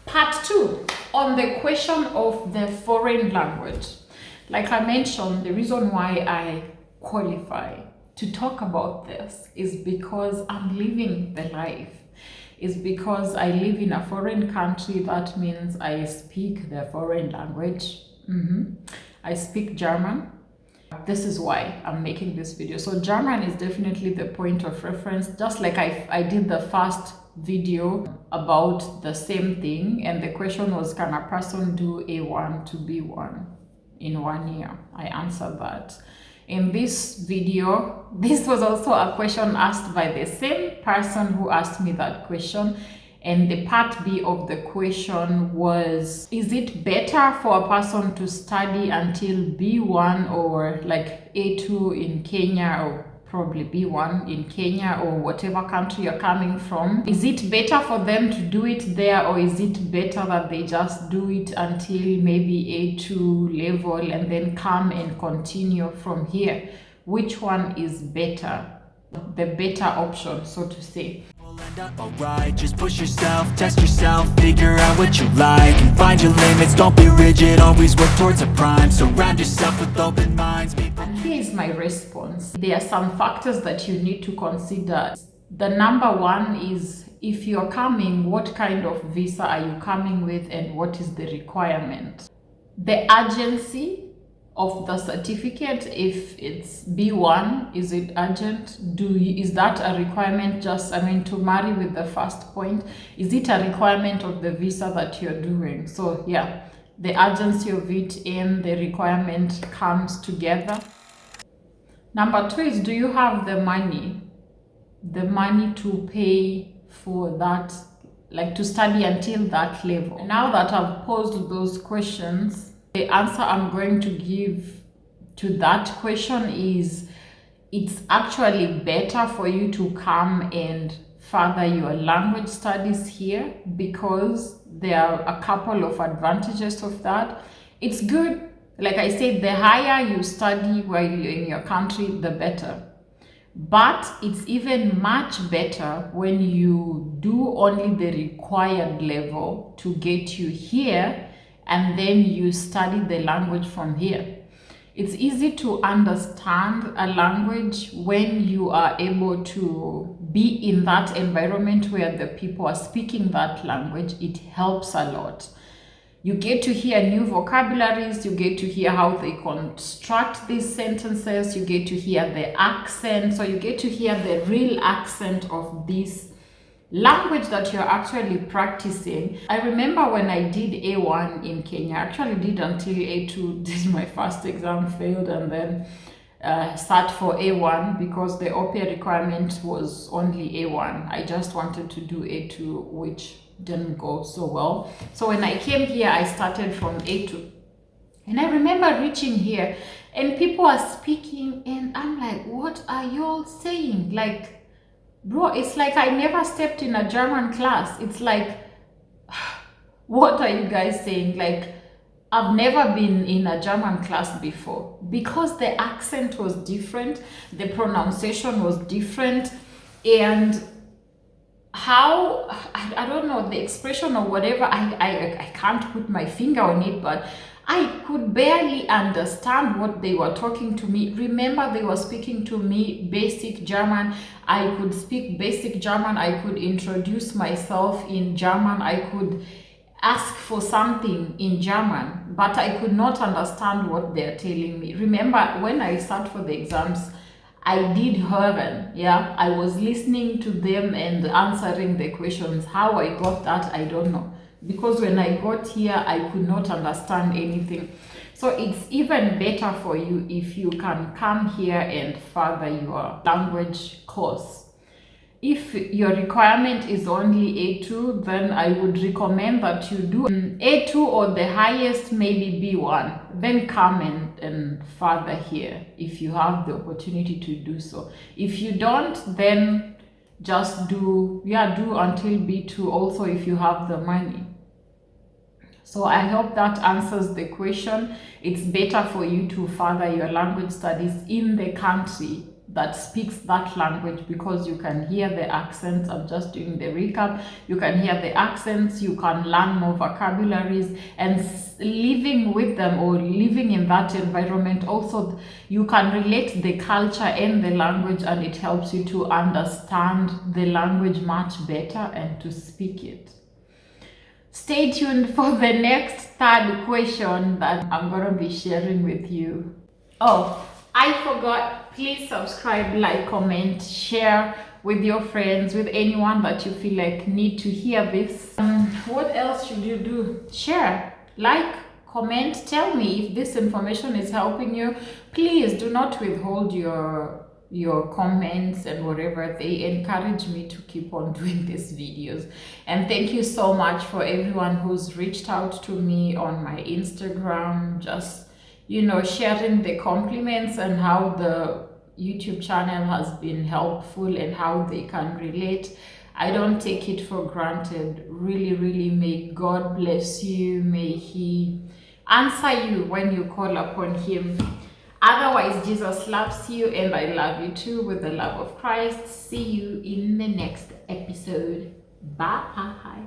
Part 2 on the question of the foreign language. Like I mentioned, the reason why I qualify to talk about this is because I'm living the life. Is because I live in a foreign country. That means I speak the foreign language. I speak German. This is why I'm making this video. So German is definitely the point of reference, just like I did the first video about the same thing, and the question was, can a person do A1 to B1 in 1 year? I answered that. In this video, this was also a question asked by the same person who asked me that question. And the part B of the question was, is it better for a person to study until B1 or like A2 in Kenya, or probably B1 in Kenya or whatever country you're coming from? Is it better for them to do it there, or is it better that they just do it until maybe A2 level and then come and continue from here? Which one is better? The better option, so to say. End up alright, just push yourself, test yourself, figure out what you like, and find your limits, don't be rigid, always work towards a prime, surround yourself with open minds. And here is my response. There are some factors that you need to consider. The number one is, if you're coming, what kind of visa are you coming with, and what is the requirement? The urgency of the certificate, if it's B1, is it urgent? Is that a requirement? To marry with the first point, is it a requirement of the visa that you're doing? So yeah, the urgency of it and the requirement comes together. Number 2 is, do you have the money to pay for that, like to study until that level? Now that I've posed those questions, the answer I'm going to give to that question is, it's actually better for you to come and further your language studies here, because there are a couple of advantages of that. It's good, like I said, the higher you study while you're in your country, the better. But it's even much better when you do only the required level to get you here, and then you study the language from here. It's easy to understand a language when you are able to be in that environment where the people are speaking that language. It helps a lot. You get to hear new vocabularies, you get to hear how they construct these sentences, you get to hear the accent, so you get to hear the real accent of this language that you're actually practicing. I remember when I did A1 in Kenya, I actually did until A2, did my first exam, failed, and then sat for A1 because the OPA requirement was only A1. I just wanted to do A2, which didn't go so well. So when I came here, I started from A2. And I remember reaching here and people are speaking and I'm like, what are y'all saying? Like, bro, it's like I never stepped in a German class. It's like, what are you guys saying? Like, I've never been in a German class before, because the accent was different, the pronunciation was different, and how, I don't know, the expression or whatever, I can't put my finger on it, but I could barely understand what they were talking to me. Remember, they were speaking to me basic German. I could speak basic German. I could introduce myself in German. I could ask for something in German, but I could not understand what they're telling me. Remember, when I sat for the exams, I did hören, yeah? I was listening to them and answering the questions. How I got that, I don't know. Because when I got here, I could not understand anything. So it's even better for you if you can come here and further your language course. If your requirement is only A2, then I would recommend that you do A2 or the highest, maybe B1. Then come and further here if you have the opportunity to do so. If you don't, then just do until B2 also if you have the money. So I hope that answers the question. It's better for you to further your language studies in the country that speaks that language, because you can hear the accents. I'm just doing the recap. You can hear the accents, you can learn more vocabularies, and living with them or living in that environment, also you can relate the culture and the language, and it helps you to understand the language much better and to speak it. Stay tuned for the next third question that I'm going to be sharing with you. Oh, I forgot. Please subscribe, like, comment, share with your friends, with anyone that you feel like need to hear this. What else should you do? Share, like, comment, tell me if this information is helping you. Please do not withhold your comments and whatever. They encourage me to keep on doing these videos. And thank you so much for everyone who's reached out to me on my Instagram, just sharing the compliments and how the YouTube channel has been helpful and how they can relate. I don't take it for granted. Really, may God bless you. May He answer you when you call upon Him. Otherwise, Jesus loves you and I love you too with the love of Christ. See you in the next episode. Bye.